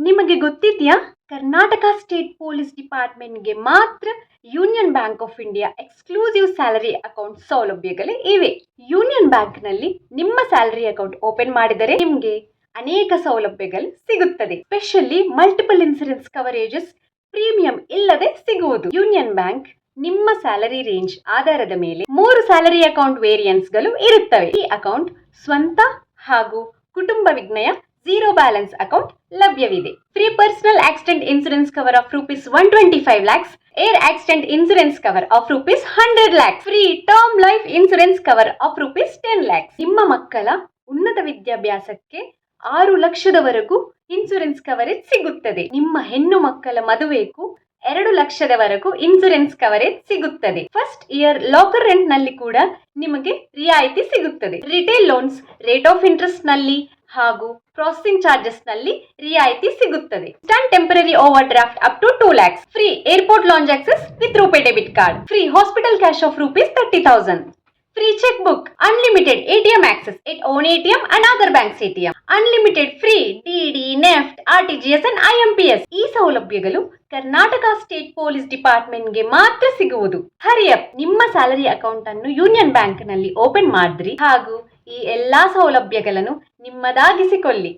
ನಿಮಗೆ ಗೊತ್ತಿದ್ಯಾ? Karnataka state police ಡಿಪಾರ್ಟ್ಮೆಂಟ್ಗೆ ಮಾತ್ರ union bank of India exclusive salary account ಸೌಲಭ್ಯಗಳು ಇವೆ. ಯೂನಿಯನ್ ಬ್ಯಾಂಕ್ನಲ್ಲಿ ನಿಮ್ಮ ಸ್ಯಾಲರಿ ಅಕೌಂಟ್ ಓಪನ್ ಮಾಡಿದರೆ ನಿಮಗೆ ಅನೇಕ ಸೌಲಭ್ಯಗಳು ಸಿಗುತ್ತದೆ. ಸ್ಪೆಷಲಿ ಮಲ್ಟಿಪಲ್ ಇನ್ಸೂರೆನ್ಸ್ ಕವರೇಜಸ್ ಪ್ರೀಮಿಯಂ ಇಲ್ಲದೆ ಸಿಗುವುದು. ಯೂನಿಯನ್ ಬ್ಯಾಂಕ್ ನಿಮ್ಮ ಸ್ಯಾಲರಿ ರೇಂಜ್ ಆಧಾರದ ಮೇಲೆ 3 ಸ್ಯಾಲರಿ ಅಕೌಂಟ್ ವೇರಿಯಂಟ್ಸ್ಗಳು ಇರುತ್ತವೆ. ಈ ಅಕೌಂಟ್ ಸ್ವಂತ ಹಾಗೂ ಕುಟುಂಬ ವಿಜ್ಞಯ ಝೀರೋ ಬ್ಯಾಲೆನ್ಸ್ ಅಕೌಂಟ್ ಲಭ್ಯವಿದೆ. Free personal accident insurance cover of ₹125 lakhs, air accident insurance cover of ₹100 lakhs, free term life insurance cover of ₹10 lakhs. ನಿಮ್ಮ ಮಕ್ಕಳ ಉನ್ನತ ವಿದ್ಯಾಭ್ಯಾಸಕ್ಕೆ 6 ಲಕ್ಷದವರೆಗೂ ಇನ್ಸೂರೆನ್ಸ್ ಕವರೇಜ್ ಸಿಗುತ್ತದೆ. ನಿಮ್ಮ ಹೆಣ್ಣು ಮಕ್ಕಳ ಮದುವೆಗೂ 2 ಲಕ್ಷದವರೆಗೂ ಇನ್ಸೂರೆನ್ಸ್ ಕವರೇಜ್ ಸಿಗುತ್ತದೆ. ಫಸ್ಟ್ ಇಯರ್ ಲಾಕರ್ ರೆಂಟ್ ನಲ್ಲಿ ಕೂಡ ನಿಮಗೆ ರಿಯಾಯಿತಿ ಸಿಗುತ್ತದೆ. Retail loans rate of interest ನಲ್ಲಿ ಹಾಗೂ ಪ್ರಾಸೆಸಿಂಗ್ ಚಾರ್ಜಸ್ ನಲ್ಲಿ ರಿಯಾಯಿತಿ ಸಿಗುತ್ತದೆ. Instant temporary overdraft up to 2 lakhs, free airport lounge access with RuPay debit card, free hospital cash of ₹30,000, free checkbook, unlimited ATM access at own ATM and other banks ATM, unlimited free DD, NEFT, RTGS and IMPS. ಈ ಸೌಲಭ್ಯಗಳು Karnataka state police ಡಿಪಾರ್ಟ್ಮೆಂಟ್ಗೆ ಮಾತ್ರ ಸಿಗುವುದು. ಹರಿಯಪ್, ನಿಮ್ಮ salary account ಅನ್ನು union bank ನಲ್ಲಿ open ಮಾಡಿದ್ರಿ ಹಾಗೂ ಈ ಎಲ್ಲಾ ಸೌಲಭ್ಯಗಳನ್ನು ನಿಮ್ಮದಾಗಿಸಿಕೊಳ್ಳಿ.